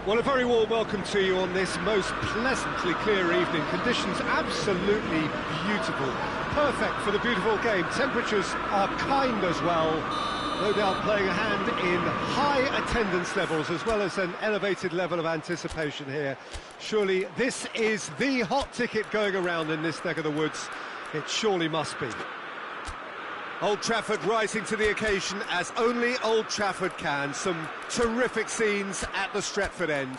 Well, a very warm welcome to you on this most pleasantly clear evening. Conditions absolutely beautiful. Perfect for the beautiful game. Temperatures are kind as well. No doubt playing a hand in high attendance levels as well as an elevated level of anticipation here. Surely this is the hot ticket going around in this neck of the woods. It surely must be. Old Trafford rising to the occasion as only Old Trafford can. Some terrific scenes at the Stretford end.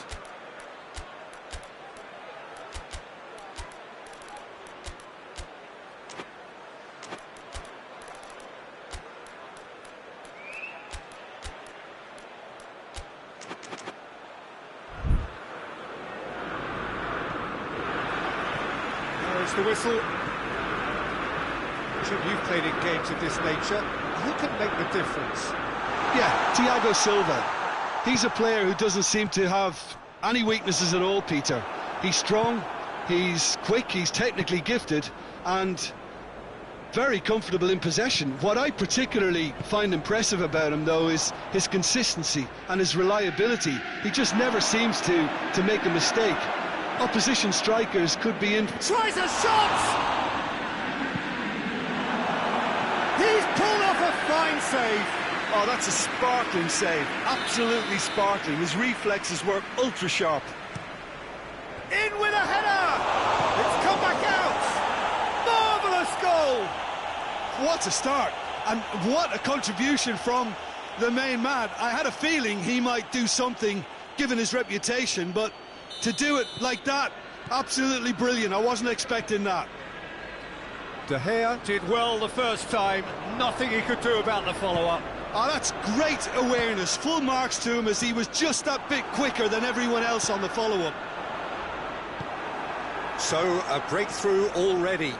There's the whistle. You've played in games of this nature. Who can make the difference? Yeah, Thiago Silva. He's a player who doesn't seem to have any weaknesses at all, Peter. He's strong, he's quick, he's technically gifted, and very comfortable in possession. What I particularly find impressive about him, though, is his consistency and his reliability. He just never seems to make a mistake. Opposition strikers could be in... Tries a shot! He's pulled off a fine save. Oh, that's a sparkling save. Absolutely sparkling. His reflexes work ultra sharp. In with a header! It's come back out! Marvellous goal! What a start! And what a contribution from the main man. I had a feeling he might do something, given his reputation, but to do it like that, absolutely brilliant. I wasn't expecting that. De Gea did well the first time, nothing he could do about the follow-up. Oh, that's great awareness, full marks to him as he was just that bit quicker than everyone else on the follow-up. So, a breakthrough already.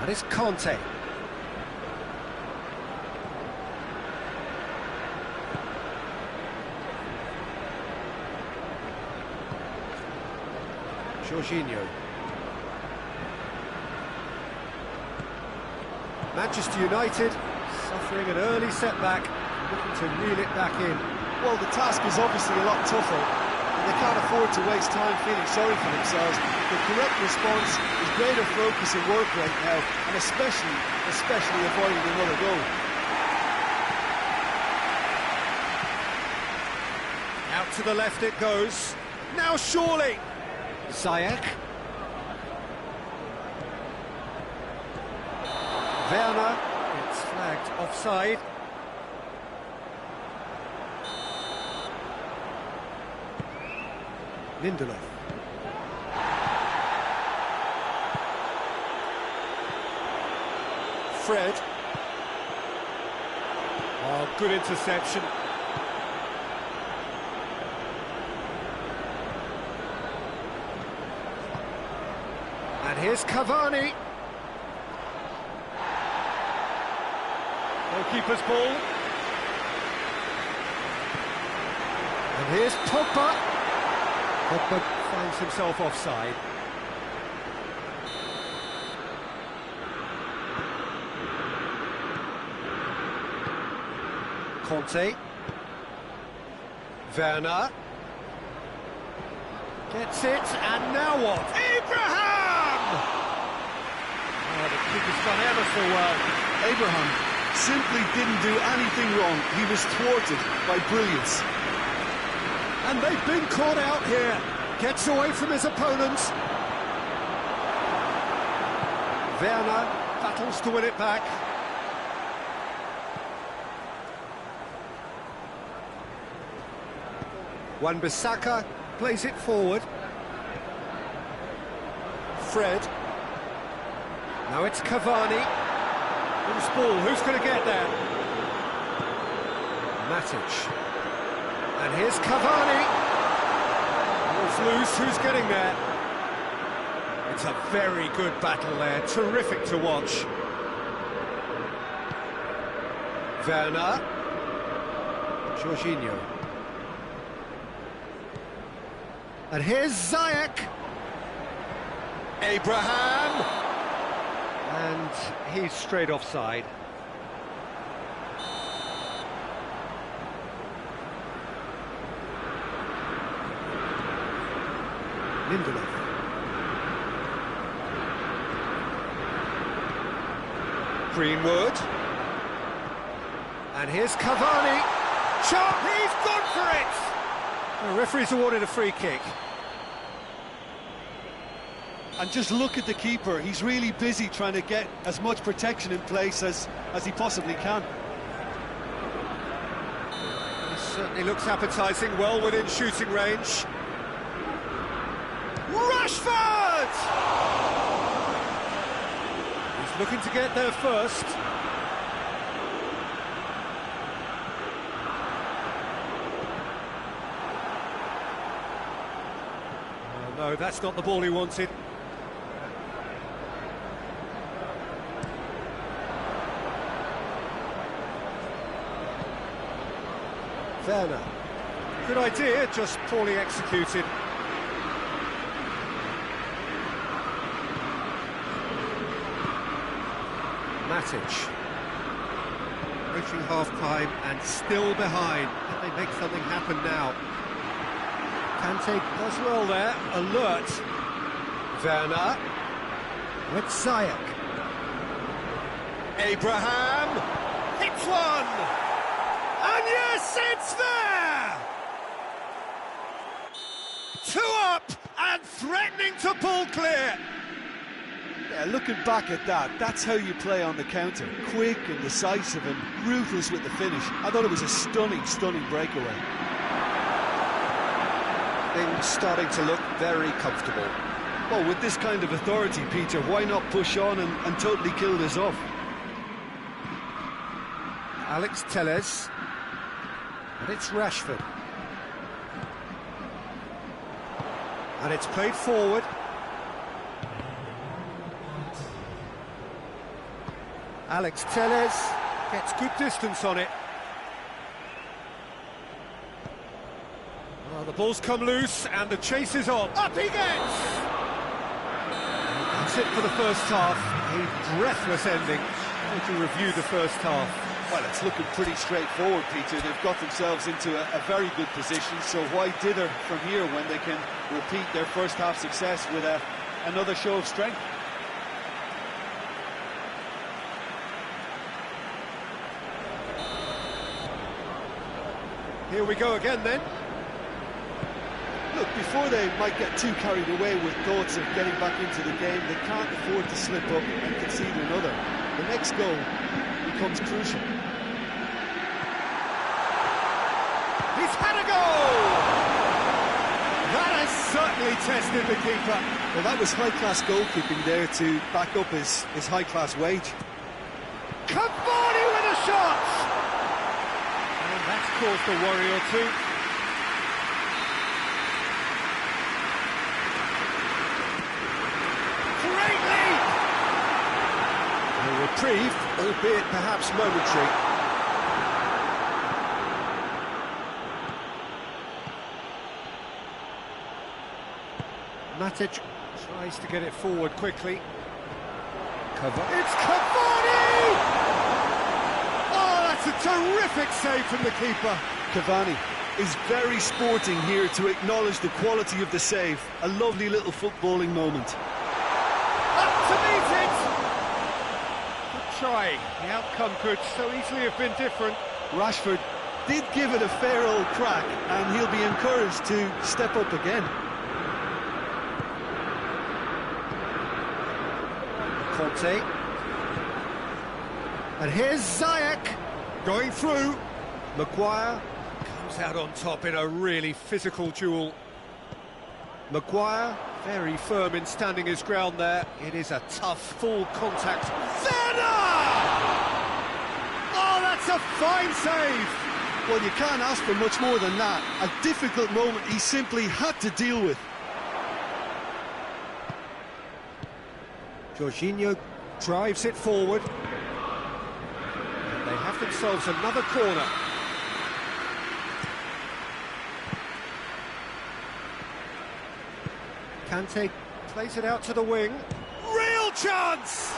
That is Conte. Jorginho. Manchester United suffering an early setback, looking to reel it back in. Well, the task is obviously a lot tougher, and they can't afford to waste time feeling sorry for themselves. The correct response is greater focus and work right now, and especially avoiding another goal. Out to the left it goes. Now surely! Ziyech. Werner, it's flagged offside. Lindelof. Fred. Oh, good interception. And here's Cavani. Goalkeeper's ball. And here's Pogba. Pogba finds himself offside. Conte. Werner. Gets it, and now what? Abraham! Oh, the keeper's done ever so well. Abraham simply didn't do anything wrong. He was thwarted by brilliance. And they've been caught out here. Gets away from his opponents. Werner battles to win it back. Wan-Bissaka plays it forward. Fred. Now it's Cavani. Who's ball? Who's going to get there? Matic. And here's Cavani. Ball's loose. Who's getting there? It's a very good battle there. Terrific to watch. Werner. Jorginho. And here's Ziyech. Abraham. And he's straight offside. Lindelof. Greenwood. And here's Cavani. Shot, he's gone for it! The referee's awarded a free kick. And just look at the keeper. He's really busy trying to get as much protection in place as he possibly can. He certainly looks appetising, well within shooting range. Rashford! He's looking to get there first. Oh, no, that's not the ball he wanted. Werner. Good idea, just poorly executed. Matic. Reaching half-time and still behind. Can they make something happen now? Kante does well there. Alert. Werner. With Ziyech. Abraham. Hits one! And yes, it's there! 2 up and threatening to pull clear. Yeah, looking back at that, that's how you play on the counter. Quick and decisive and ruthless with the finish. I thought it was a stunning, stunning breakaway. Things starting to look very comfortable. Well, with this kind of authority, Peter, why not push on and totally kill this off? Alex Telles. And it's Rashford. And it's played forward. Alex Telles gets good distance on it. Well, the ball's come loose and the chase is on. Up he gets! That's it for the first half. A breathless ending. How do you review the first half? Well, it's looking pretty straightforward, Peter. They've got themselves into a very good position, so why dither from here when they can repeat their first half success with another show of strength? Here we go again then. Look, before they might get too carried away with thoughts of getting back into the game, they can't afford to slip up and concede another. The next goal becomes crucial. He's had a goal! That has certainly tested the keeper. Well, that was high-class goalkeeping there to back up his high-class wage. Cavani with a shot! And that's caused a worry or two. Great lead! A reprieve, albeit perhaps momentary. Matic tries to get it forward quickly. It's Cavani! Oh, that's a terrific save from the keeper. Cavani is very sporting here to acknowledge the quality of the save. A lovely little footballing moment. Up to meet it! Good try. The outcome could so easily have been different. Rashford did give it a fair old crack, and he'll be encouraged to step up again. Conte. And here's Ziyech going through. Maguire comes out on top in a really physical duel. Maguire, very firm in standing his ground there. It is a tough, full contact. Werner! Oh, that's a fine save! Well, you can't ask for much more than that. A difficult moment he simply had to deal with. Jorginho drives it forward. And they have themselves another corner. Kante plays it out to the wing. Real chance!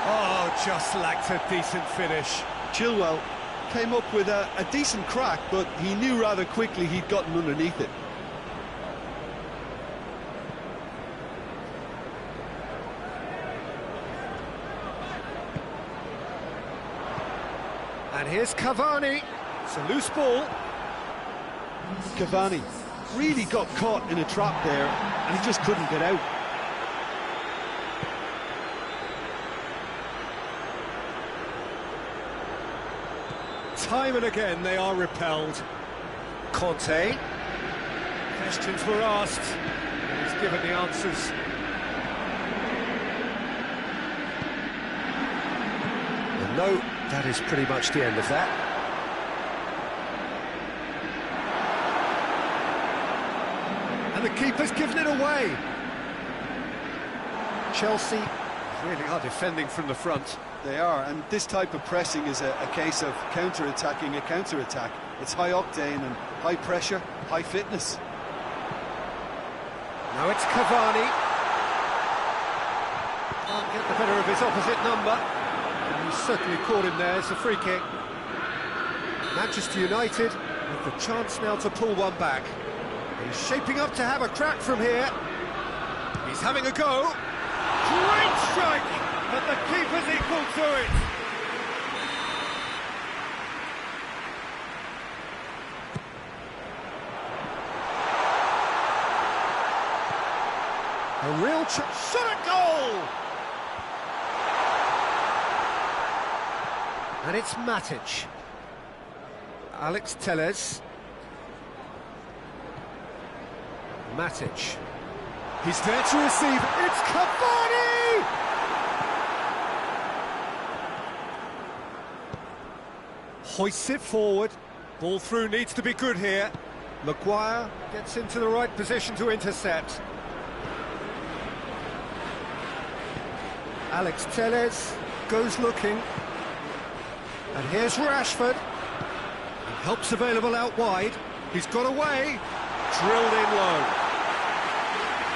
Oh, just lacked a decent finish. Chilwell came up with a decent crack, but he knew rather quickly he'd gotten underneath it. And here's Cavani. It's a loose ball. Cavani really got caught in a trap there, and he just couldn't get out. Time and again they are repelled. Conte. Questions were asked, and he's given the answers. And no, that is pretty much the end of that. And the keeper's given it away. Chelsea really are defending from the front. They are, and this type of pressing is a case of counter-attacking a counter-attack. It's high octane and high pressure, high fitness. Now it's Cavani. Can't get the better of his opposite number. And he's certainly caught him there. It's a free kick. Manchester United with the chance now to pull one back. He's shaping up to have a crack from here. He's having a go. Great strike, but the keeper's equal to it. A real shot at goal! And it's Matic. Alex Telles. Matic. He's there to receive. It's Cavani! Hoists it forward. Ball through needs to be good here. Maguire gets into the right position to intercept. Alex Telles goes looking. And here's Rashford. Help's available out wide. He's got away. Drilled in low.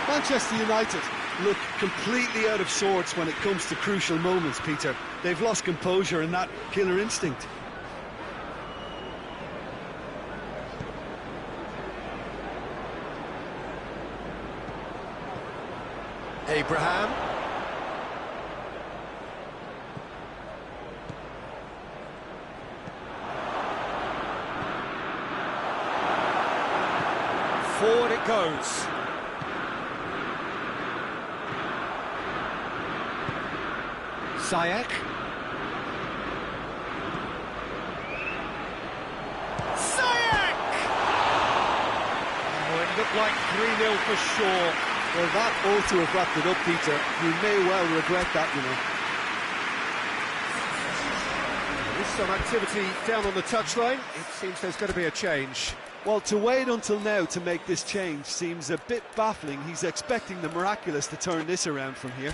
Manchester United look completely out of sorts when it comes to crucial moments, Peter. They've lost composure and that killer instinct. Abraham. Forward it goes. Ziyech. Ziyech! Oh, it looked like 3-0 for sure. Well, that ought to have wrapped it up, Peter. You may well regret that, you know. There's some activity down on the touchline. It seems there's going to be a change. Well, to wait until now to make this change seems a bit baffling. He's expecting the miraculous to turn this around from here.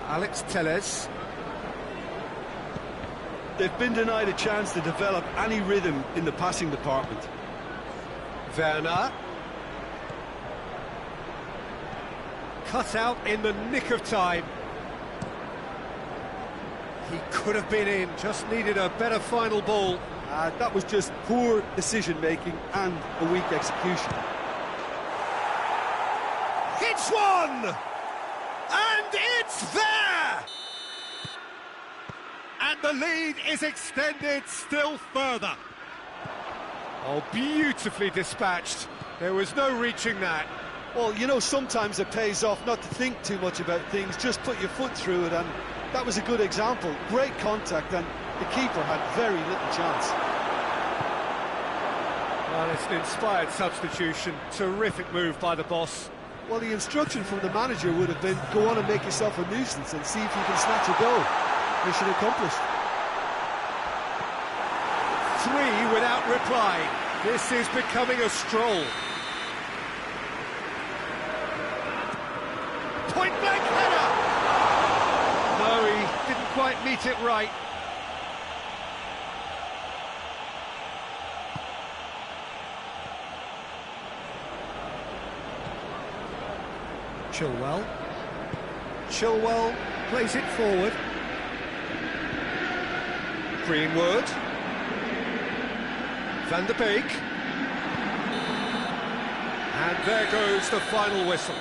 Alex Telles. They've been denied a chance to develop any rhythm in the passing department. Werner. Cut out in the nick of time. He could have been in, just needed a better final ball. That was just poor decision-making and a weak execution. Hits one! And it's there! And the lead is extended still further. Oh, beautifully dispatched. There was no reaching that. Well, you know, sometimes it pays off not to think too much about things, just put your foot through it, and that was a good example. Great contact, and the keeper had very little chance. Well, it's an inspired substitution. Terrific move by the boss. Well, the instruction from the manager would have been, go on and make yourself a nuisance and see if you can snatch a goal. Mission accomplished. 3 without reply. This is becoming a stroll. Point-blank header! No, he didn't quite meet it right. Chilwell plays it forward. Greenwood. Van der Beek. And there goes the final whistle.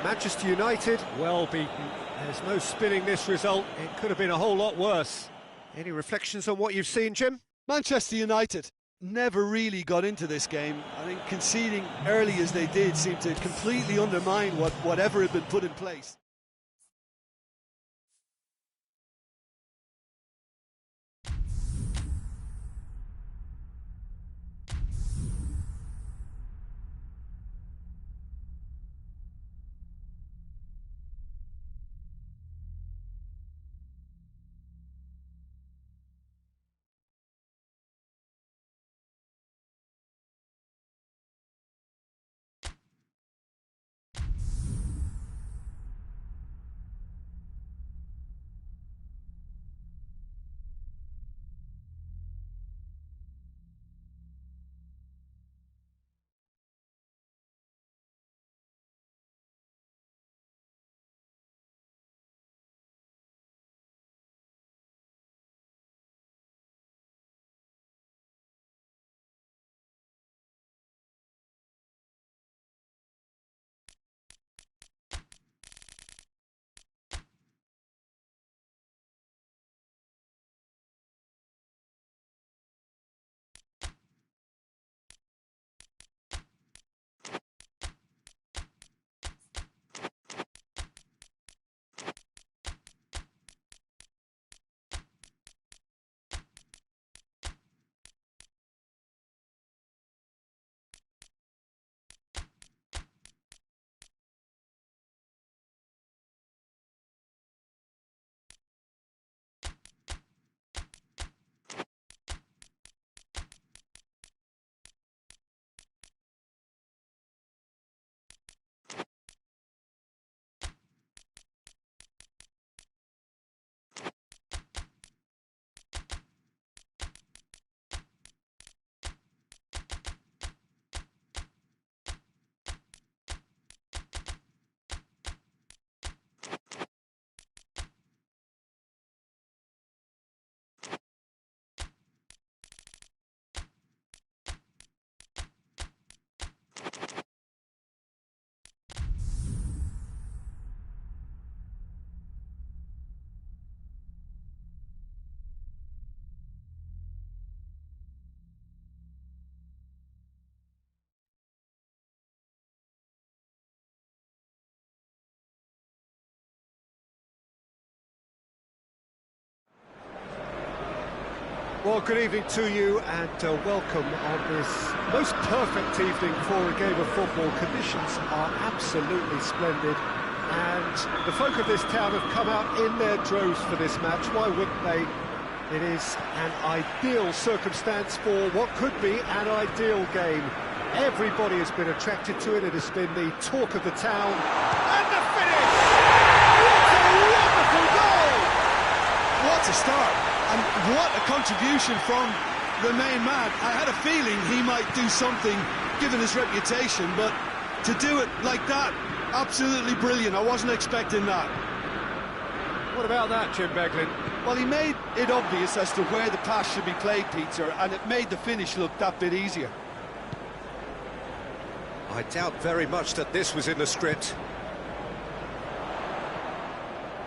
Manchester United, well beaten. There's no spinning this result. It could have been a whole lot worse. Any reflections on what you've seen, Jim? Manchester United never really got into this game. I think conceding early as they did seemed to completely undermine whatever had been put in place. Well, good evening to you and welcome on this most perfect evening for a game of football. Conditions are absolutely splendid and the folk of this town have come out in their droves for this match. Why wouldn't they? It is an ideal circumstance for what could be an ideal game. Everybody has been attracted to it. It has been the talk of the town. And the finish! What a wonderful goal! What a start! And what a contribution from the main man. I had a feeling he might do something, given his reputation, but to do it like that, absolutely brilliant. I wasn't expecting that. What about that, Jim Beglin? Well, he made it obvious as to where the pass should be played, Peter, and it made the finish look that bit easier. I doubt very much that this was in the script.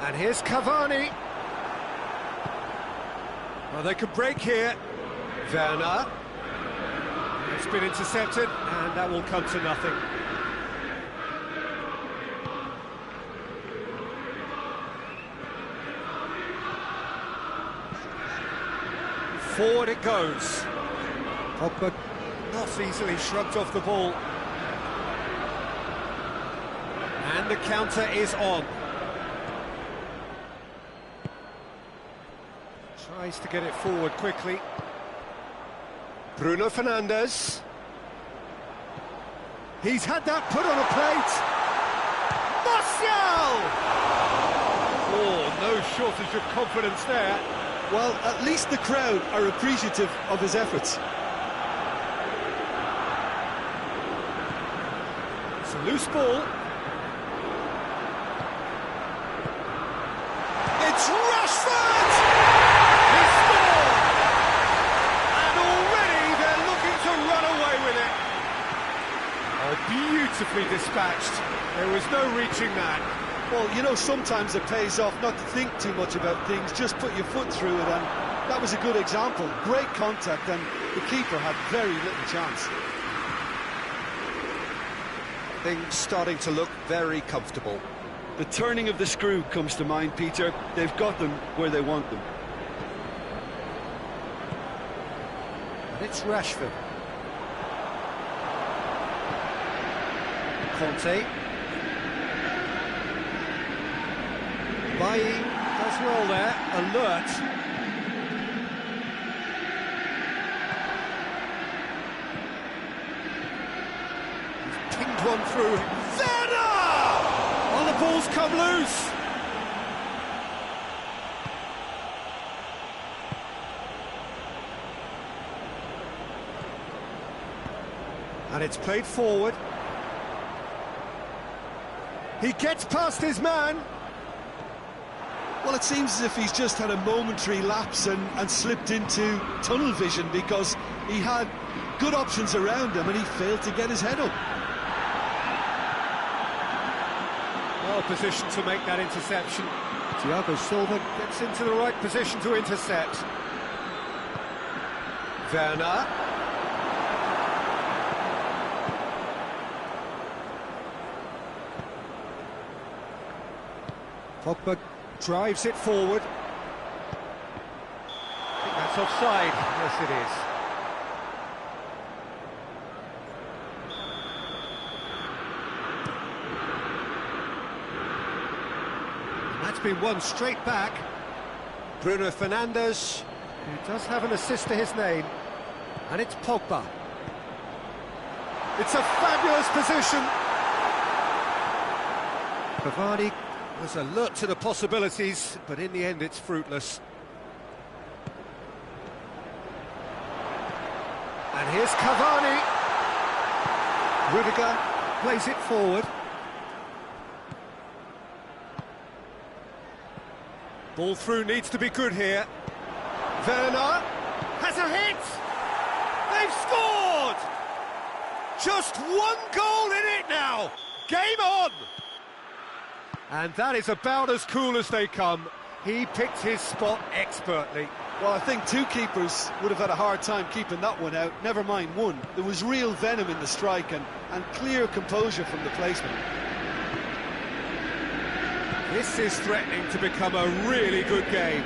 And here's Cavani. Well, they could break here. Werner. It's been intercepted, and that will come to nothing. Forward it goes. Pogba not easily shrugged off the ball. And the counter is on. Tries to get it forward quickly. Bruno Fernandes. He's had that put on a plate. Martial! Oh, no shortage of confidence there. Well, at least the crowd are appreciative of his efforts. It's a loose ball. It's Rashford! He scored! And already they're looking to run away with it. Oh, beautifully dispatched. There was no reaching that. Well, you know, sometimes it pays off not to think too much about things, just put your foot through it, and that was a good example. Great contact, and the keeper had very little chance. Things starting to look very comfortable. The turning of the screw comes to mind, Peter. They've got them where they want them. And it's Rashford. Conte. Bailly does well there, alert. He's pinged one through. Werner! Oh, the ball's come loose. And it's played forward. He gets past his man. Well, it seems as if he's just had a momentary lapse and slipped into tunnel vision, because he had good options around him and he failed to get his head up. Well positioned to make that interception. Thiago Silva gets into the right position to intercept. Werner. Pogba drives it forward. I think that's offside. Yes, it is. And that's been won straight back. Bruno Fernandes, who does have an assist to his name. And it's Pogba. It's a fabulous position. Cavani was alert to the possibilities, but in the end it's fruitless. And here's Cavani. Rudiger plays it forward. Ball through needs to be good here. Werner has a hit! They've scored! Just one goal in it now! Game on! And that is about as cool as they come. He picked his spot expertly. Well, I think two keepers would have had a hard time keeping that one out, never mind one. There was real venom in the strike and clear composure from the placement. This is threatening to become a really good game.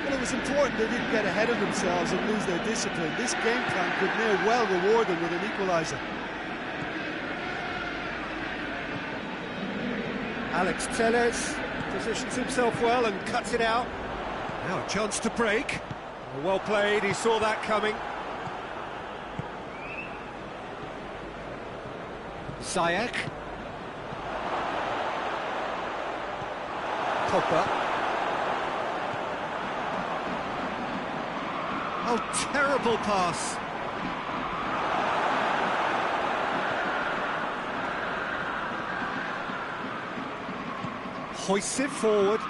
Well, it was important they didn't get ahead of themselves and lose their discipline. This game plan could near well reward them with an equaliser. Alex Telles positions himself well and cuts it out. Now a chance to break. Well played, he saw that coming. Ziyech. Pogba. Oh, terrible pass. Hoists it forward.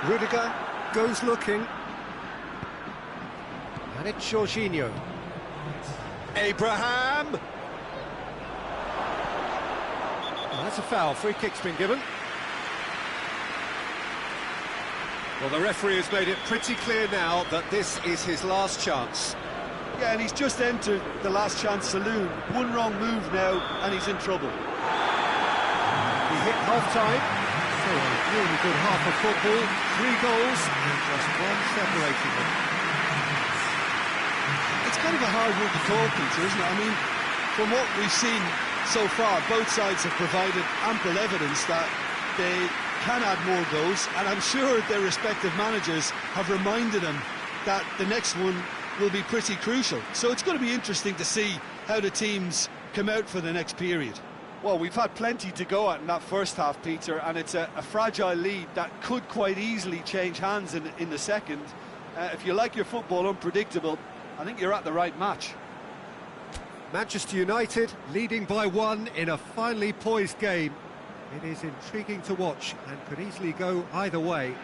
Rudiger goes looking. And it's Jorginho. Abraham! Well, that's a foul. Free kick's been given. Well, the referee has made it pretty clear now that this is his last chance. Yeah, and he's just entered the last chance saloon. One wrong move now, and he's in trouble. He hit half-time. So a really good half of football, 3 goals and just one separating them. It's kind of a hard one to call, Peter, isn't it? I mean, from what we've seen so far, both sides have provided ample evidence that they can add more goals, and I'm sure their respective managers have reminded them that the next one will be pretty crucial. So it's going to be interesting to see how the teams come out for the next period. Well, we've had plenty to go at in that first half, Peter, and it's a fragile lead that could quite easily change hands in the second. If you like your football unpredictable, I think you're at the right match. Manchester United leading by 1 in a finely poised game. It is intriguing to watch and could easily go either way.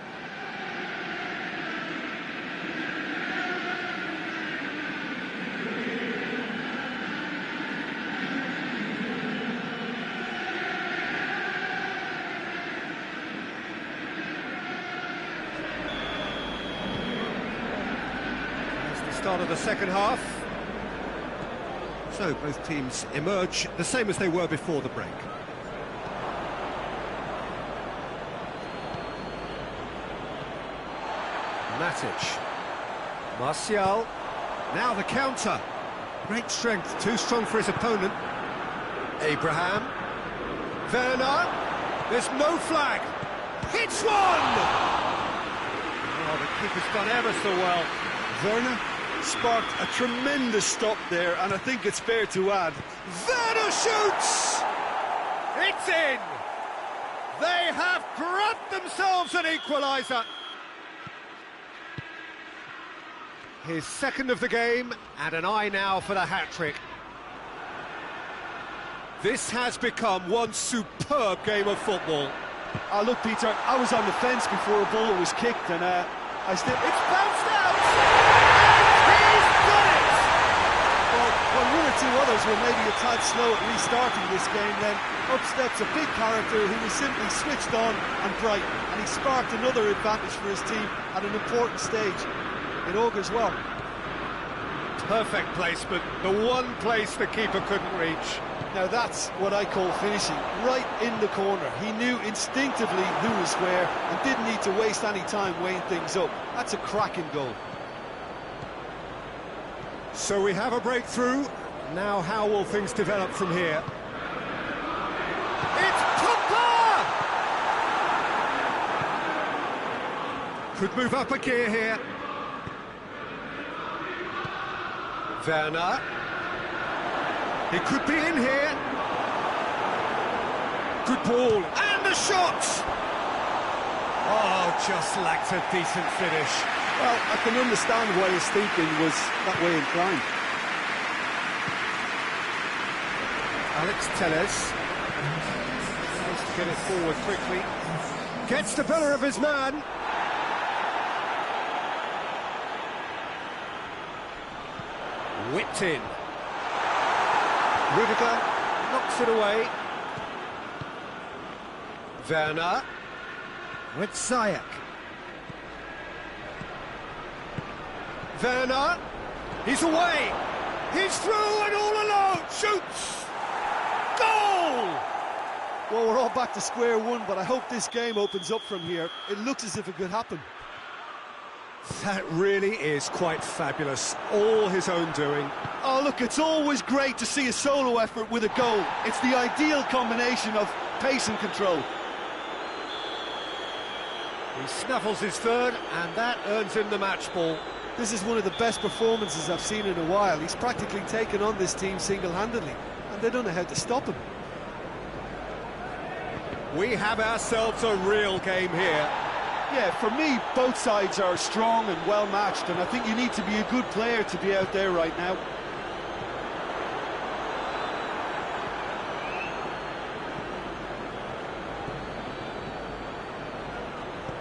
Start of the second half. So both teams emerge the same as they were before the break. Matic. Martial. Now the counter. Great strength, too strong for his opponent. Abraham. Werner. There's no flag. Hits one! Oh, the keeper's done ever so well. Werner sparked a tremendous stop there, and I think it's fair to add, Werner shoots! It's in! They have grabbed themselves an equaliser. His second of the game, and an eye now for the hat-trick. This has become one superb game of football. Look, Peter, I was on the fence before a ball was kicked, and It's bounced out! He's done it! Well, when one or two others were maybe a tad slow at restarting this game, then up steps a big character who was simply switched on and bright, and he sparked another advantage for his team at an important stage. It augurs well. Perfect placement, the one place the keeper couldn't reach. Now that's what I call finishing, right in the corner. He knew instinctively who was where and didn't need to waste any time weighing things up. That's a cracking goal. So we have a breakthrough. Now how will things develop from here? It's Pogba! Could move up a gear here. Werner. He could be in here. Good ball. And the shot! Oh, just lacked a decent finish. Well, I can understand why his thinking was that way inclined. Alex Telles. Tries to get it forward quickly. Gets the better of his man. Whipped in. Rudiger knocks it away. Werner with Ziyech. Werner, he's away. He's through and all alone. Shoots. Goal! Well, we're all back to square one, but I hope this game opens up from here. It looks as if it could happen. That really is quite fabulous. All his own doing. Oh, look, it's always great to see a solo effort with a goal. It's the ideal combination of pace and control. He snuffles his third, and that earns him the match ball. This is one of the best performances I've seen in a while. He's practically taken on this team single-handedly, and they don't know how to stop him. We have ourselves a real game here. Yeah, for me, both sides are strong and well-matched, and I think you need to be a good player to be out there right now.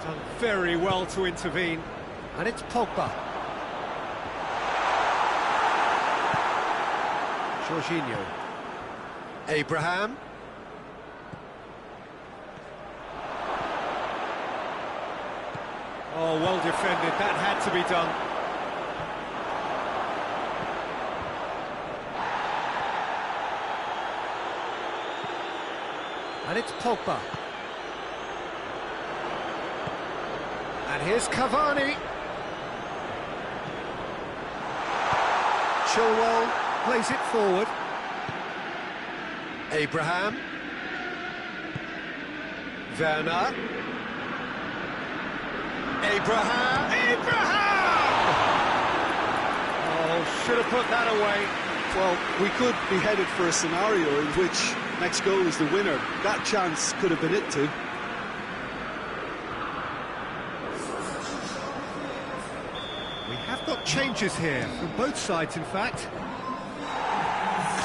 Done very well to intervene, and it's Pogba. Jorginho. Abraham. Oh, well defended. That had to be done. And it's Pogba. And here's Cavani. Chilwell plays it forward. Abraham. Werner. Abraham! Oh, should have put that away. Well, we could be headed for a scenario in which next goal is the winner. That chance could have been it too. We have got changes here, from both sides in fact.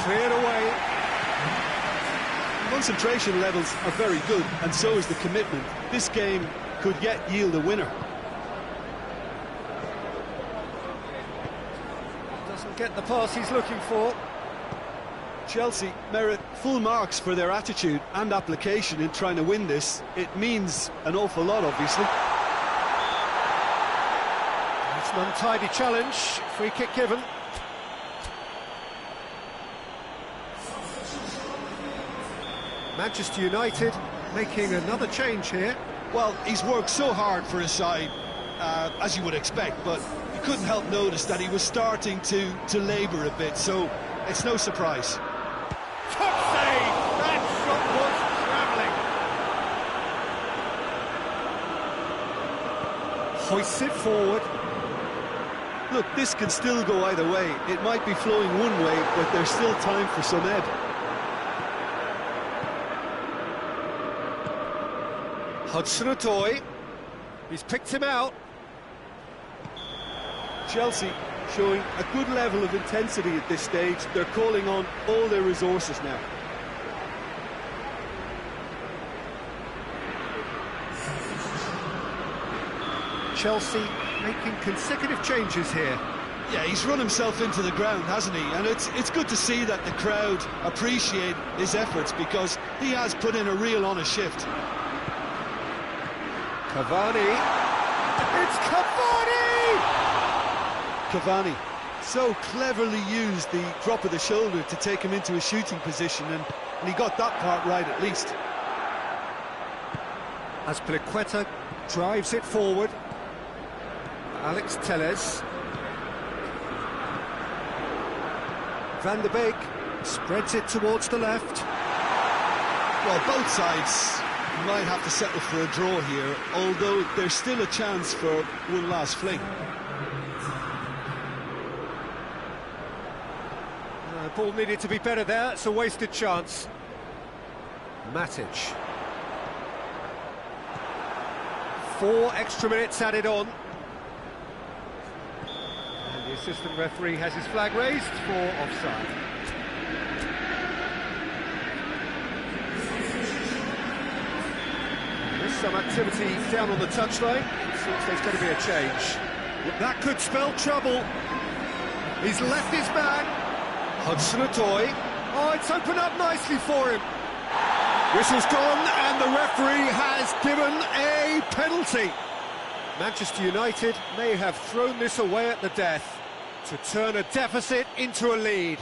Cleared away. Concentration levels are very good, and so is the commitment. This game could yet yield a winner. Doesn't get the pass he's looking for. Chelsea merit full marks for their attitude and application in trying to win this. It means an awful lot, obviously. It's an untidy challenge. Free kick given. Manchester United making another change here. Well, he's worked so hard for his side, as you would expect, but you couldn't help notice that he was starting to labour a bit, so it's no surprise. Top save! That shot was travelling. Hoists it forward. Look, this can still go either way. It might be flowing one way, but there's still time for some ebb. Hudson-Odoi, he's picked him out. Chelsea showing a good level of intensity at this stage. They're calling on all their resources now. Chelsea making consecutive changes here. Yeah, he's run himself into the ground, hasn't he? And it's good to see that the crowd appreciate his efforts, because he has put in a real honest shift. Cavani. It's Cavani! Cavani so cleverly used the drop of the shoulder to take him into a shooting position, and he got that part right at least. Azpilicueta drives it forward. Alex Telles. Van der Beek spreads it towards the left. Well, both sides might have to settle for a draw here, although there's still a chance for one last fling. Ball needed to be better there, it's a wasted chance. Matic. 4 extra minutes added on. And the assistant referee has his flag raised for offside. There's some activity down on the touchline. It seems there's going to be a change. That could spell trouble. He's left his man. Hudson-Odoi. Oh, it's opened up nicely for him. Whistle's gone, and the referee has given a penalty. Manchester United may have thrown this away at the death to turn a deficit into a lead.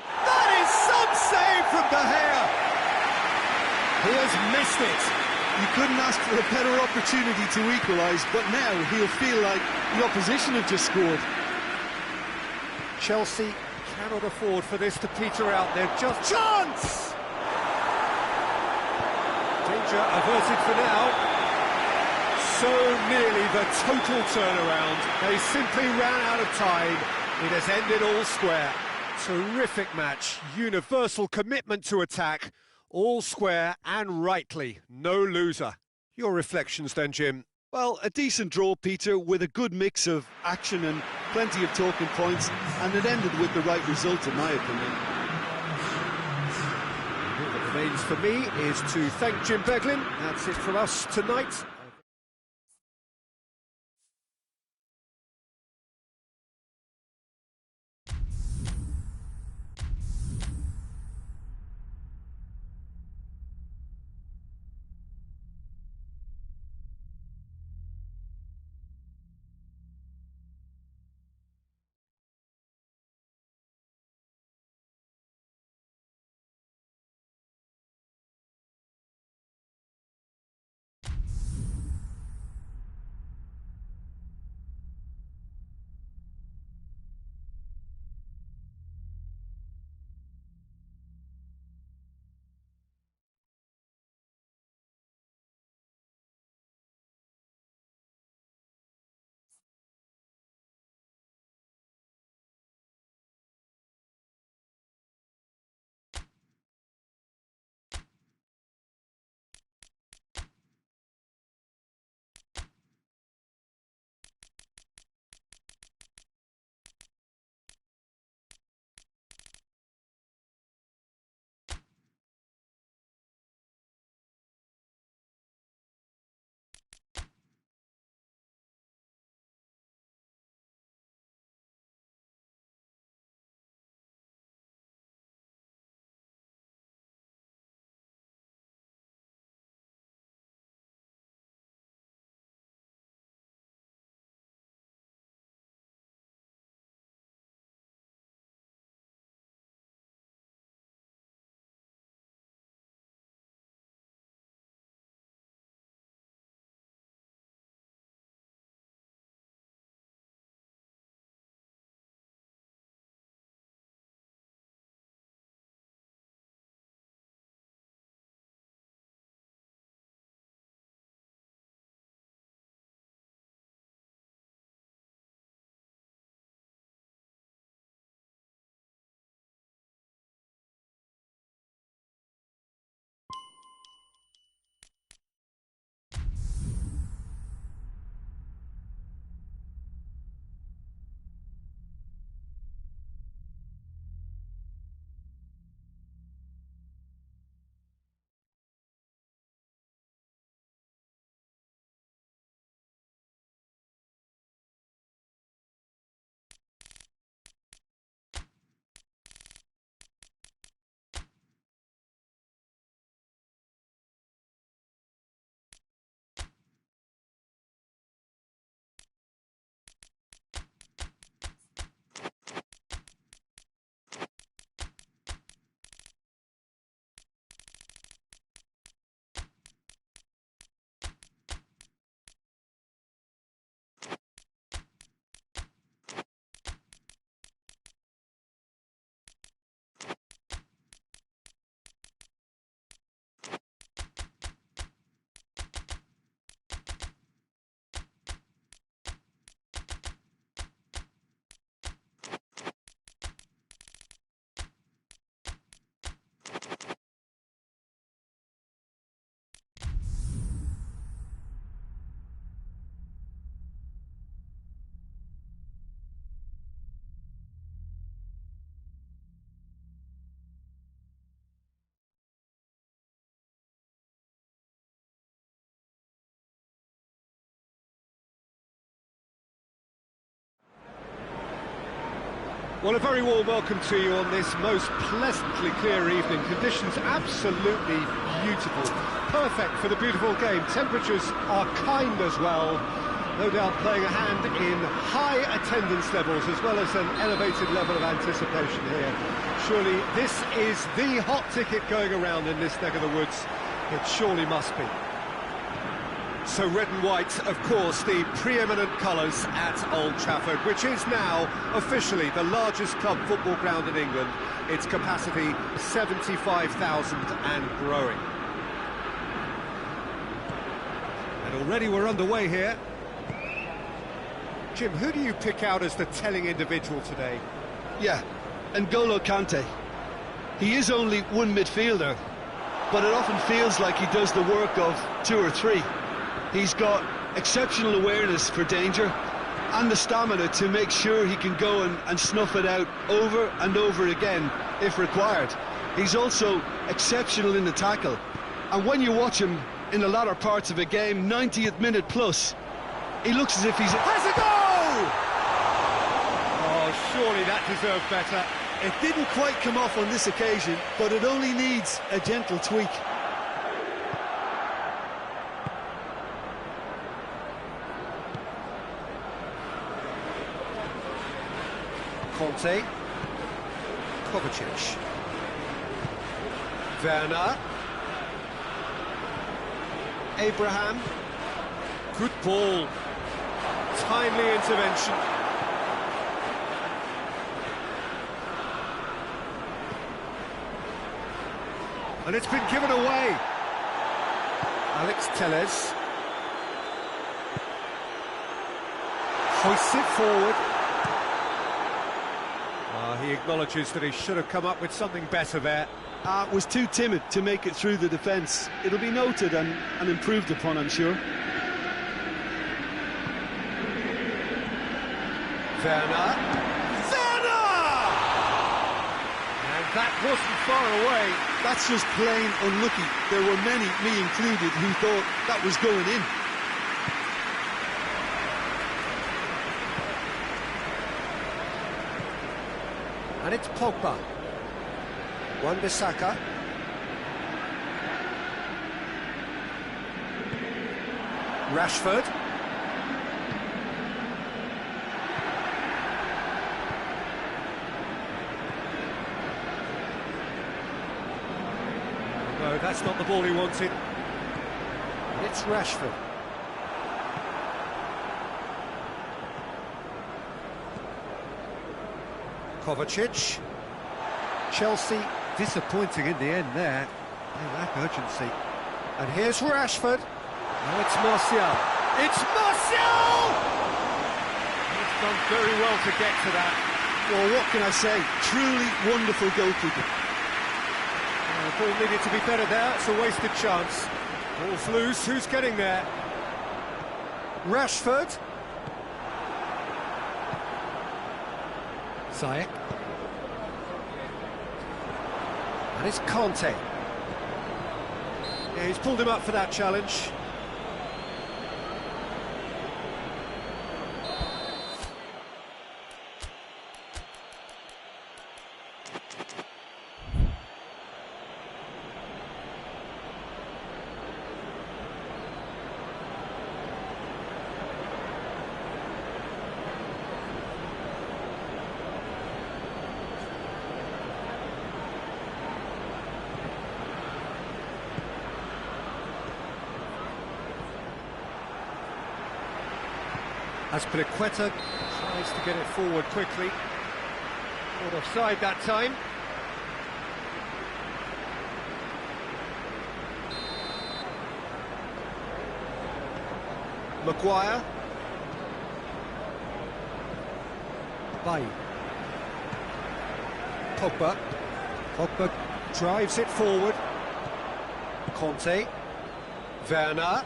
That is some save from De Gea. He has missed it. You couldn't ask for a better opportunity to equalise, but now he'll feel like the opposition have just scored. Chelsea cannot afford for this to peter out. They're just... Chance! Danger averted for now. So nearly the total turnaround. They simply ran out of time. It has ended all square. Terrific match. Universal commitment to attack. All square and rightly. No loser. Your reflections then, Jim? Well, a decent draw, Peter, with a good mix of action and plenty of talking points, and it ended with the right result, in my opinion. All that remains for me is to thank Jim Beglin. That's it from us tonight. Well, a very warm welcome to you on this most pleasantly clear evening. Conditions absolutely beautiful. Perfect for the beautiful game. Temperatures are kind as well. No doubt playing a hand in high attendance levels as well as an elevated level of anticipation here. Surely this is the hot ticket going around in this neck of the woods. It surely must be. So red and white, of course, the preeminent colours at Old Trafford, which is now officially the largest club football ground in England. Its capacity 75,000 and growing. And already we're underway here. Jim, who do you pick out as the telling individual today? Yeah, N'Golo Kante. He is only one midfielder, but it often feels like he does the work of two or three. He's got exceptional awareness for danger and the stamina to make sure he can go and snuff it out over and over again if required. He's also exceptional in the tackle, and when you watch him in the latter parts of a game, 90th minute plus, he looks as if he's... Has a goal! Oh, surely that deserved better. It didn't quite come off on this occasion, but it only needs a gentle tweak. Conte, Kovacic, Werner, Abraham, good ball, timely intervention. And it's been given away. Alex Telles hoists it forward. He acknowledges that he should have come up with something better there. Was too timid to make it through the defence. It'll be noted and improved upon, I'm sure. Werner! And that wasn't far away. That's just plain unlucky. There were many, me included, who thought that was going in. And it's Pogba. Wan-Bissaka. Rashford. No, that's not the ball he wanted. And it's Rashford. Kovacic. Chelsea disappointing in the end there. They lack urgency. And here's Rashford. Now it's Martial. It's Martial! He's done very well to get to that. Well, what can I say? Truly wonderful goalkeeper. The ball needed to be better there. It's a wasted chance. Ball's loose. Who's getting there? Rashford. Ziyech. And it's Conte. Yeah, he's pulled him up for that challenge. Azpilicueta tries to get it forward quickly. Caught offside that time. Maguire. Bailly. Pogba. Pogba drives it forward. Conte. Werner.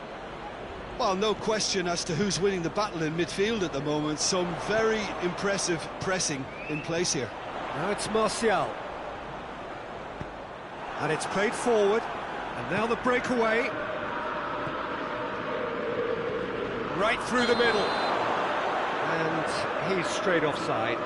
Well, no question as to who's winning the battle in midfield at the moment. Some very impressive pressing in place here. Now it's Martial. And it's played forward. And now the breakaway. Right through the middle. And he's straight offside.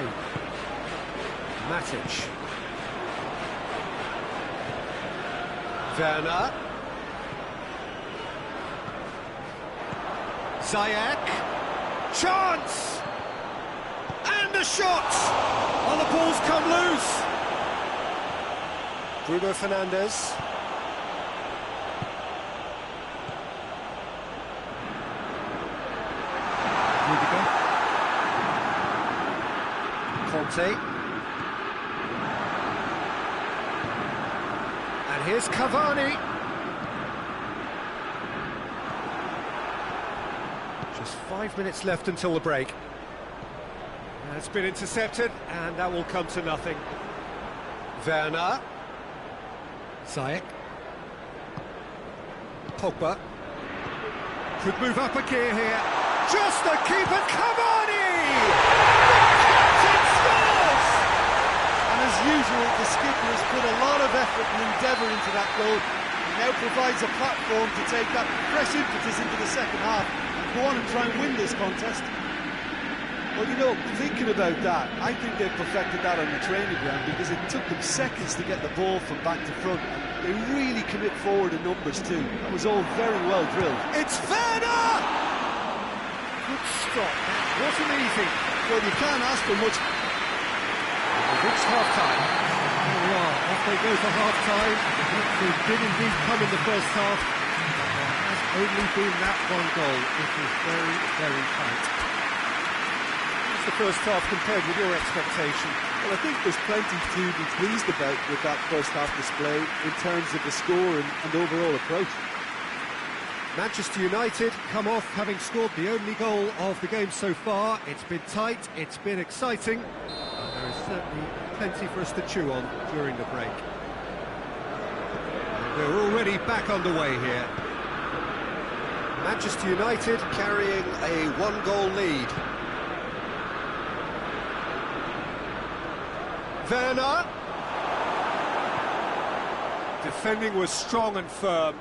wide. Matic. Werner. Ziyech. Chance! And a shot! Oh, the ball's come loose. Bruno Fernandes. Rudiger. Conte. And here's Cavani. Just 5 minutes left until the break. It's been intercepted, and that will come to nothing. Werner. Ziyech. Pogba. Could move up a gear here. Just the keeper, Cavani! The captain scores! And as usual, the skipper has put a lot of effort and endeavour into that goal. He now provides a platform to take that fresh impetus into the second half and go on and try and win this contest. Well, you know, thinking about that, I think they've perfected that on the training ground because it took them seconds to get the ball from back to front. They really commit forward in numbers too. That was all very well drilled. It's Werner! Good stop. That wasn't easy. Well, you can't ask for much. We've reached half-time. Here we are. Off they go for half-time. They did indeed come in the first half. There has only been that one goal. It was very, very tight. The first half compared with your expectation? Well, I think there's plenty to be pleased about with that first half display in terms of the score and overall approach. Manchester United come off having scored the only goal of the game so far. It's been tight, it's been exciting, and there is certainly plenty for us to chew on during the break. And we're already back underway here. Manchester United carrying a one-goal lead. Werner. Defending was strong and firm.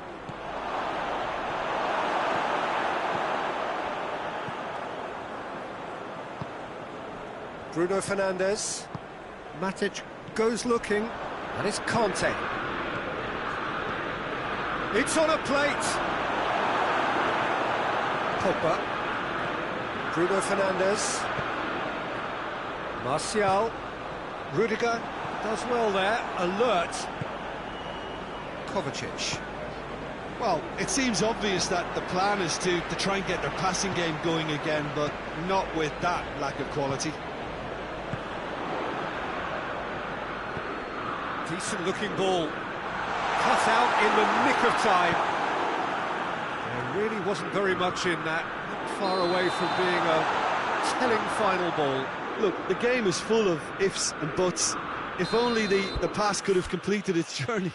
Bruno Fernandes. Matic goes looking, and it's Conte. It's on a plate. Pogba. Bruno Fernandes. Martial. Rudiger does well there, alert. Kovacic. Well, it seems obvious that the plan is to try and get their passing game going again, but not with that lack of quality. Decent looking ball. Cut out in the nick of time. There really wasn't very much in that, not far away from being a telling final ball. Look, the game is full of ifs and buts. If only the pass could have completed its journey.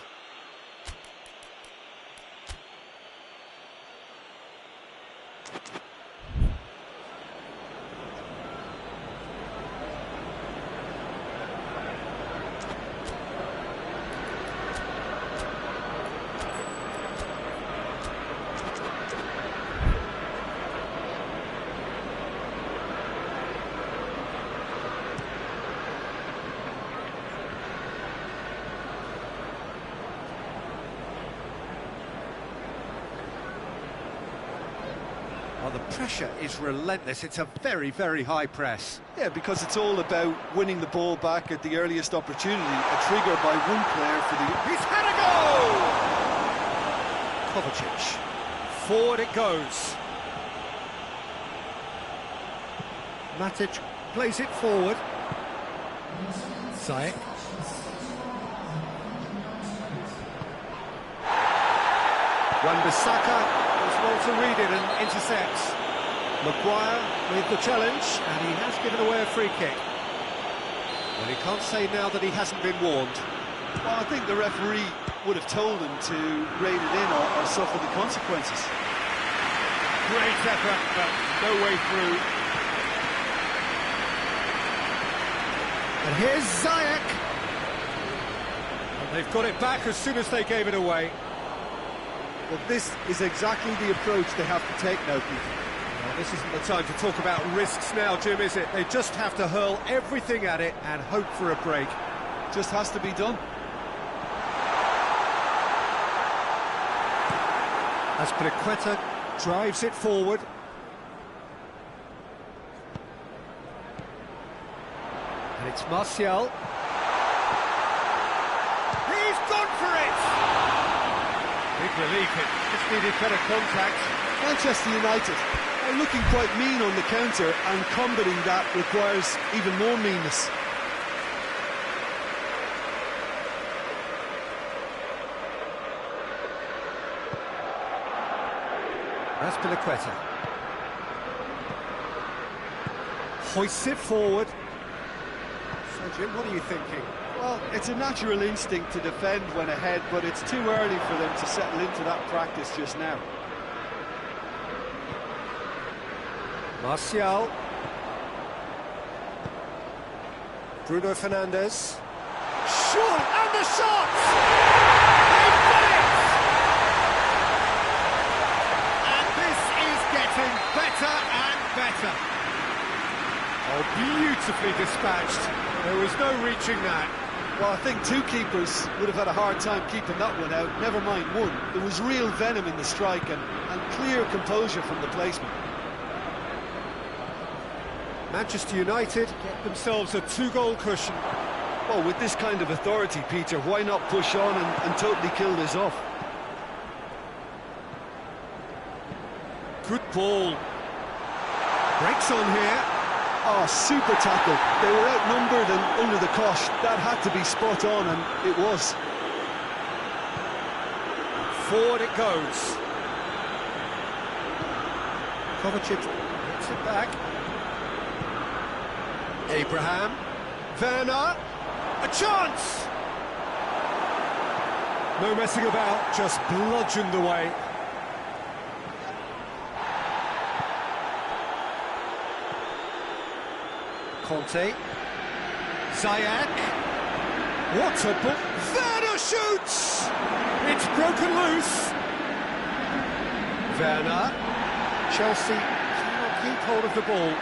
Oh, the pressure is relentless. It's a very, very high press. Yeah, because it's all about winning the ball back at the earliest opportunity. A trigger by one player for the... He's had a goal! Kovacic. Forward it goes. Matic plays it forward. Ziyech. Wan-Bissaka was well to read it and intercepts. Maguire with the challenge, and he has given away a free kick. Well, he can't say now that he hasn't been warned. Well, I think the referee would have told him to rein it in or suffer the consequences. Great effort, but no way through. And here's Ziyech. And they've got it back as soon as they gave it away. Well, this is exactly the approach they have to take now, Peter. Well, This isn't the time to talk about risks now, Jim, is it? They just have to hurl everything at it and hope for a break. Just has to be done. Azpilicueta drives it forward. And it's Martial. He's gone for it! Big relief, it just needed better contact. Manchester United are looking quite mean on the counter, and combating that requires even more meanness. Azpilicueta hoists it forward. So, Jim, what are you thinking? Well, it's a natural instinct to defend when ahead, but it's too early for them to settle into that practice just now. Martial. Bruno Fernandes. Shot, and the shot! They've done it! And this is getting better and better. Oh, beautifully dispatched. There was no reaching that. Well, I think two keepers would have had a hard time keeping that one out, never mind one. There was real venom in the strike and clear composure from the placement. Manchester United get themselves a two-goal cushion. Well, with this kind of authority, Peter, why not push on and totally kill this off? Good ball. Breaks on here. Oh, super tackle. They were outnumbered and under the cosh. That had to be spot on, and it was. Forward it goes. Kovacic gets it back. Abraham. Werner. A chance! No messing about, just bludgeoned away. Conte. Ziyech. What a ball! Werner shoots! It's broken loose. Werner. Chelsea cannot keep hold of the ball.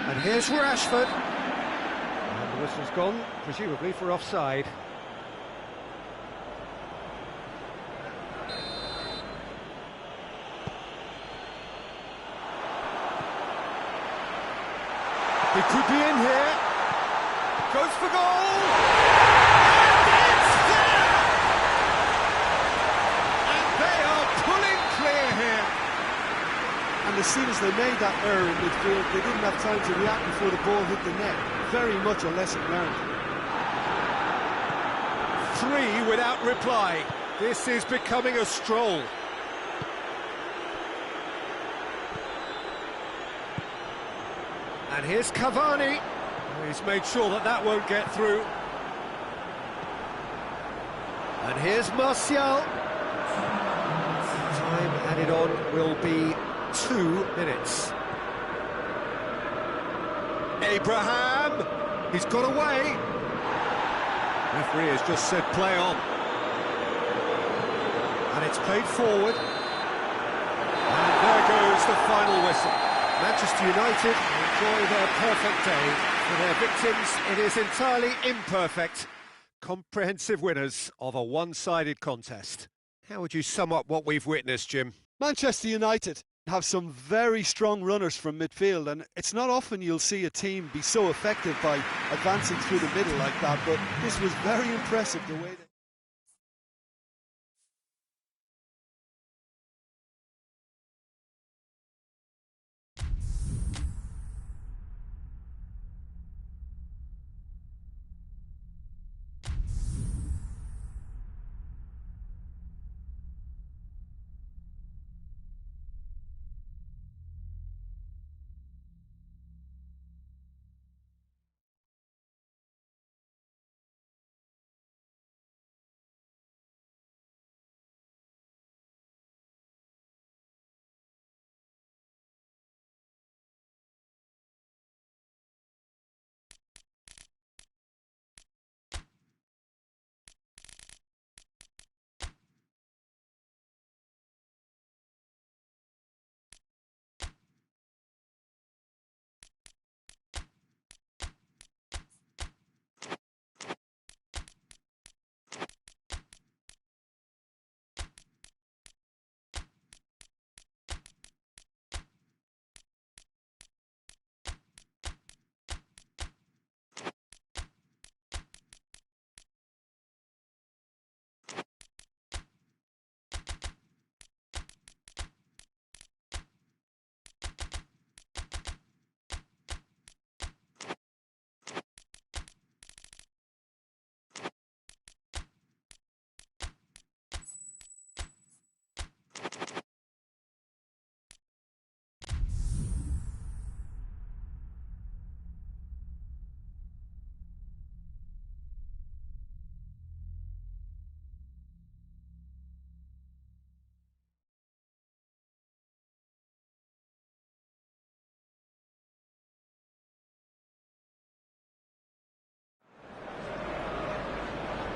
And here's Rashford. And the whistle's gone, presumably for offside. He could be in here. Goes for goal. And it's there! And they are pulling clear here. And as soon as they made that error in midfield, they didn't have time to react before the ball hit the net. Very much a lesson learned. 3 without reply. This is becoming a stroll. And here's Cavani. He's made sure that that won't get through. And here's Martial. Time added on will be 2 minutes. Abraham. He's got away. Referee has just said play on. And it's played forward. And there goes the final whistle. Manchester United enjoy their perfect day. For their victims, it is entirely imperfect. Comprehensive winners of a one-sided contest. How would you sum up what we've witnessed, Jim? Manchester United have some very strong runners from midfield, and it's not often you'll see a team be so effective by advancing through the middle like that, but this was very impressive the way they...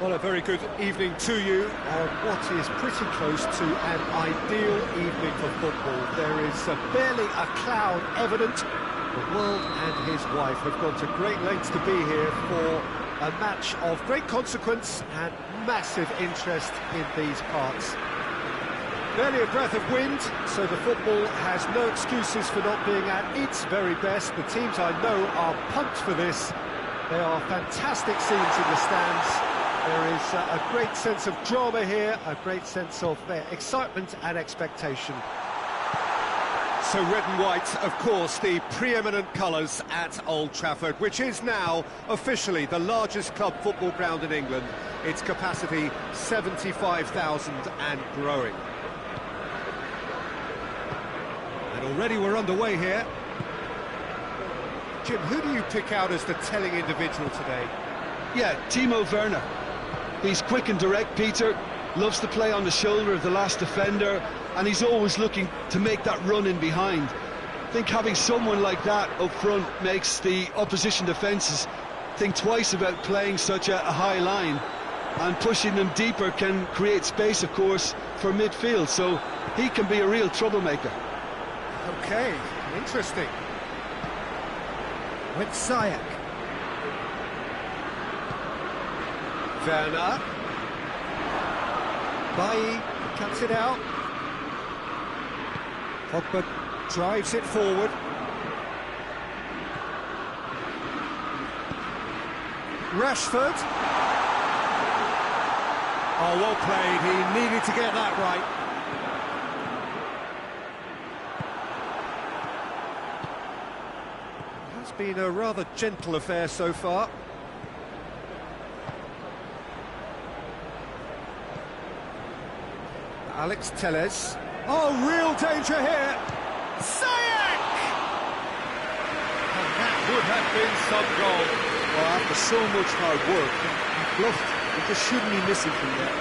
Well, a very good evening to you on what is pretty close to an ideal evening for football. There is barely a cloud evident. The world and his wife have gone to great lengths to be here for a match of great consequence and massive interest in these parts. Barely a breath of wind, so the football has no excuses for not being at its very best. The teams I know are pumped for this. There are fantastic scenes in the stands. There is a great sense of drama here, a great sense of excitement and expectation. So red and white, of course, the preeminent colours at Old Trafford, which is now officially the largest club football ground in England. Its capacity 75,000 and growing. And already we're underway here. Jim, who do you pick out as the telling individual today? Yeah, Timo Werner. He's quick and direct, Peter, loves to play on the shoulder of the last defender, and he's always looking to make that run in behind. I think having someone like that up front makes the opposition defences think twice about playing such a high line, and pushing them deeper can create space, of course, for midfield, so he can be a real troublemaker. Okay, interesting. With Ziyech. Werner. Bailly cuts it out. Pogba drives it forward. Rashford. Oh, well played. He needed to get that right. It's been a rather gentle affair so far. Alex Telles. Oh, real danger here. Ziyech! And that would have been some goal. Well, after so much hard work, he bluffed. He just shouldn't be missing from there.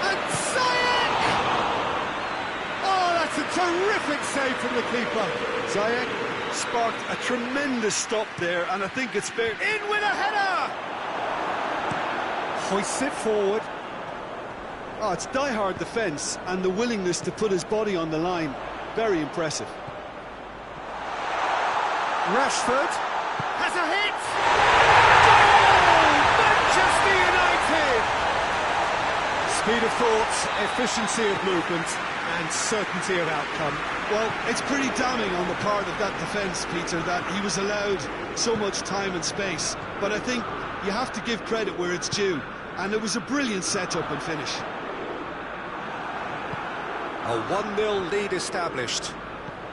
And Ziyech! Oh, that's a terrific save from the keeper. Ziyech sparked a tremendous stop there, and I think it's fair. In with a header! Hoists it forward. Oh, it's die-hard defence and the willingness to put his body on the line. Very impressive. Rashford has a hit! Goal! Manchester United! Speed of thought, efficiency of movement and certainty of outcome. Well, it's pretty damning on the part of that defence, Peter, that he was allowed so much time and space. But I think you have to give credit where it's due. And it was a brilliant setup and finish. A 1-0 lead established.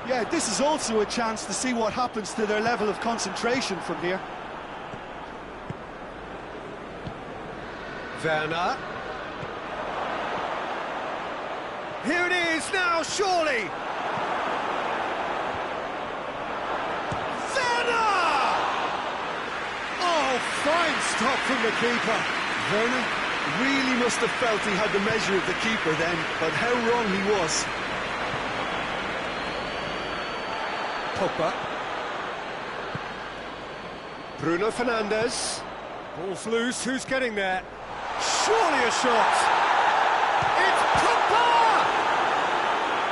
Yeah, this is also a chance to see what happens to their level of concentration from here. Werner. Here it is now, surely. Werner! Oh, fine stop from the keeper. Werner really must have felt he had the measure of the keeper then, but how wrong he was. Pogba. Bruno Fernandes. Ball's loose, who's getting there? Surely a shot! It's Pogba!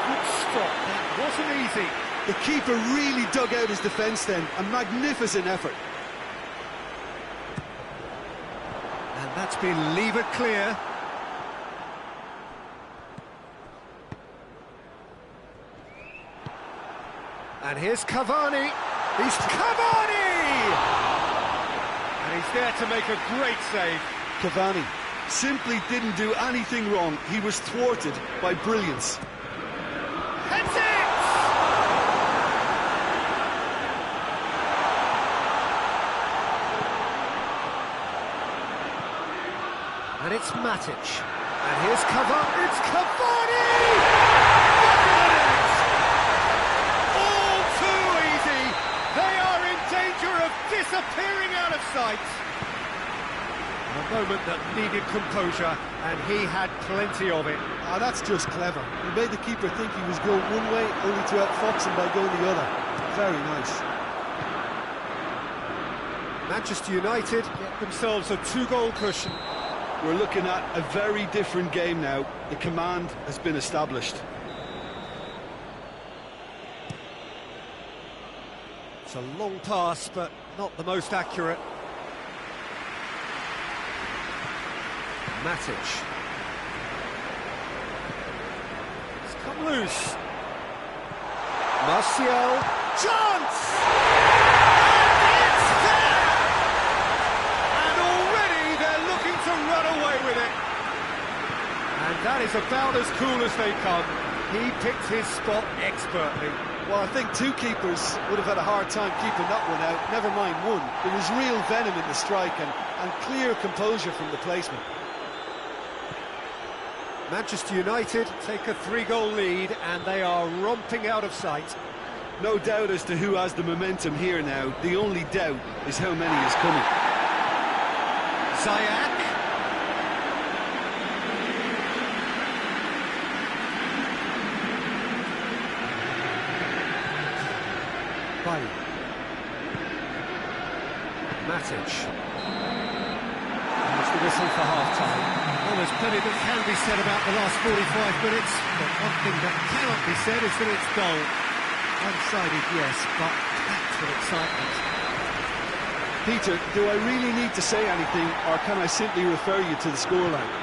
Good stop, that wasn't easy. The keeper really dug out his defence then, a magnificent effort. And that's been levered clear. And here's Cavani. He's Cavani! And he's there to make a great save. Cavani simply didn't do anything wrong. He was thwarted by brilliance. Heads it! And it's Matic. And here's Cavani. It's Cavani! All too easy. They are in danger of disappearing out of sight. A moment that needed composure, and he had plenty of it. Ah, that's just clever. He made the keeper think he was going one way, only to outfox him by going the other. Very nice. Manchester United get themselves a 2-goal cushion. We're looking at a very different game now. The command has been established. It's a long pass, but not the most accurate. Matic. It's come loose. Martial. Chance! And it's there! And already they're looking to run away with it. And that is about as cool as they come. He picked his spot expertly. Well, I think two keepers would have had a hard time keeping that one out, never mind one. There was real venom in the strike and clear composure from the placement. Manchester United take a 3-goal lead and they are romping out of sight. No doubt as to who has the momentum here now. The only doubt is how many is coming. Ziyech. Bailly. Matic. That's the whistle for half-time. Well, there's plenty that can be said about the last 45 minutes, but one thing that cannot be said is that it's dull. One-sided, yes, but packed with excitement. Peter, do I really need to say anything, or can I simply refer you to the scoreline?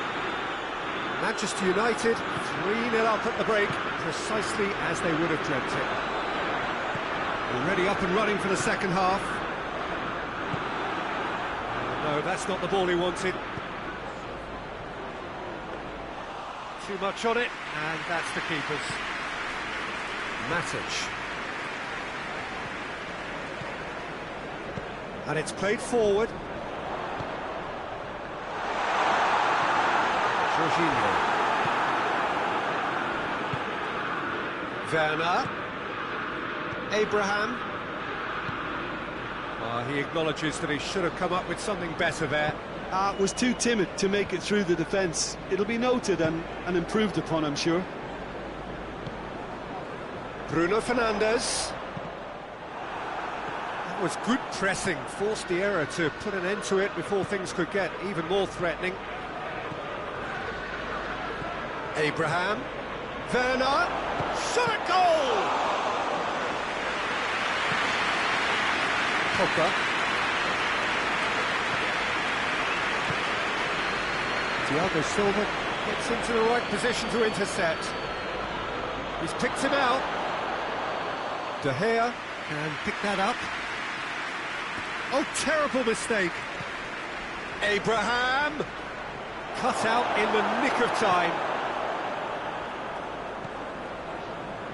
Manchester United 3-0 up at the break, precisely as they would have dreamt it. Already up and running for the second half. No, that's not the ball he wanted. Too much on it, and that's the keeper's. Matic. And it's played forward. Jorginho. Werner. Abraham. He acknowledges that he should have come up with something better there. Was too timid to make it through the defence. It'll be noted and improved upon, I'm sure. Bruno Fernandes. That was good pressing, forced the error to put an end to it before things could get even more threatening. Abraham. Werner. Shot goal! Pogba. Thiago Silva gets into the right position to intercept. He's picked him out. De Gea can pick that up. Oh, terrible mistake. Abraham. Cut out in the nick of time.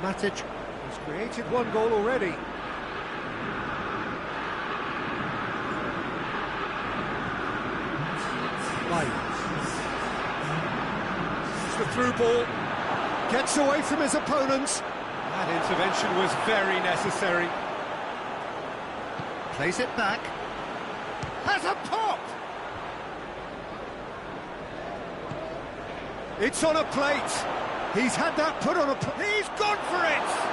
Matic has created one goal already. It's the through ball. Gets away from his opponents. That intervention was very necessary. Plays it back. Has a pop! It's on a plate. He's had that put on a plate. He's gone for it!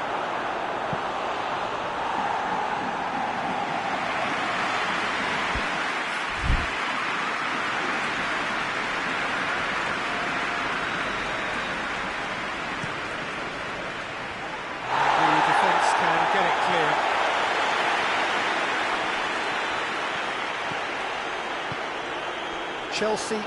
Chelsea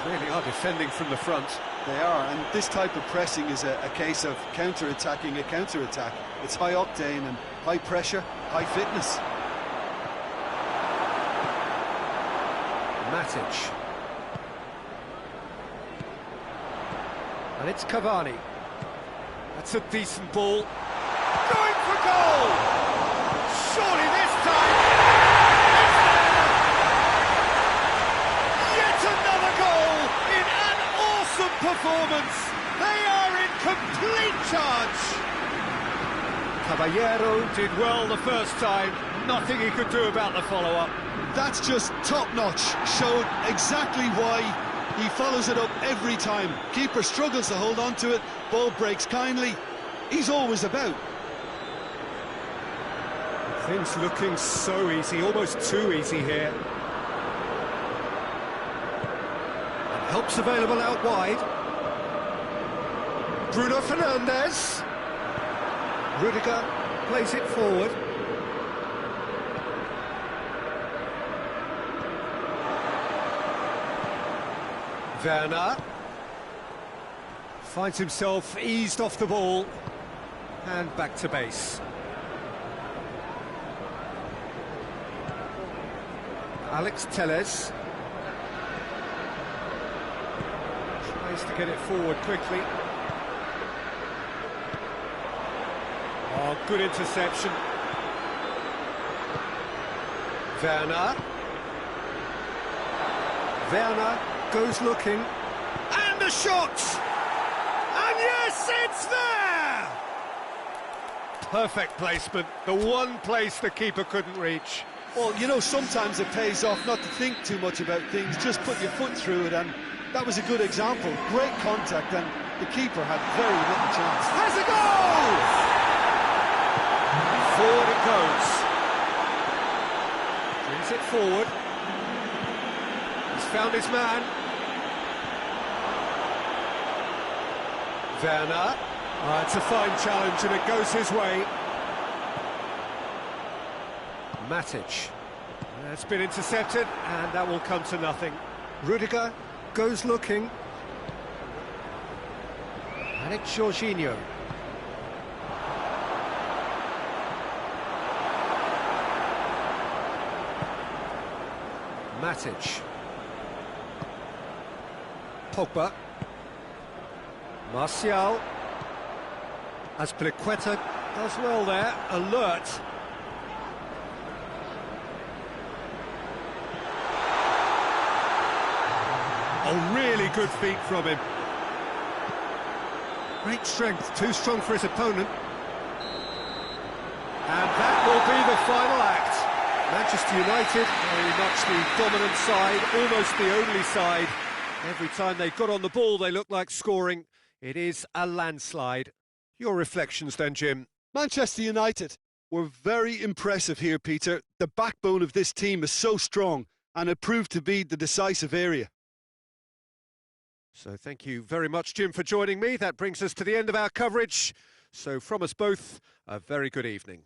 really are defending from the front. They are, and this type of pressing is a case of counter-attacking a counter-attack. It's high octane and high pressure, high fitness. Matic. And it's Cavani. That's a decent ball. Going for goal! Surely this time! Performance. They are in complete charge. Caballero did well the first time. Nothing he could do about the follow-up. That's just top-notch. Showed exactly why he follows it up every time. Keeper struggles to hold on to it. Ball breaks kindly. He's always about. Things looking so easy, almost too easy here. And help's available out wide. Bruno Fernandes. Rudiger plays it forward. Werner finds himself eased off the ball and back to base. Alex Telles tries to get it forward quickly. Oh, good interception. Werner goes looking, and the shot! And yes, it's there! Perfect placement, the one place the keeper couldn't reach. Well, you know, sometimes it pays off not to think too much about things, just put your foot through it, and that was a good example. Great contact, and the keeper had very little chance. Has a goal! Forward it goes. Brings it forward. He's found his man. Werner. It's a fine challenge and it goes his way. Matic. That's been intercepted and that will come to nothing. Rudiger goes looking. And it's Jorginho. Matic. Pogba. Martial. Azpilicueta does well there, alert. A really good feat from him. Great strength, too strong for his opponent. And that will be the final act. Manchester United, very much the dominant side, almost the only side. Every time they got on the ball, they looked like scoring. It is a landslide. Your reflections then, Jim? Manchester United were very impressive here, Peter. The backbone of this team is so strong, and it proved to be the decisive area. So thank you very much, Jim, for joining me. That brings us to the end of our coverage. So from us both, a very good evening.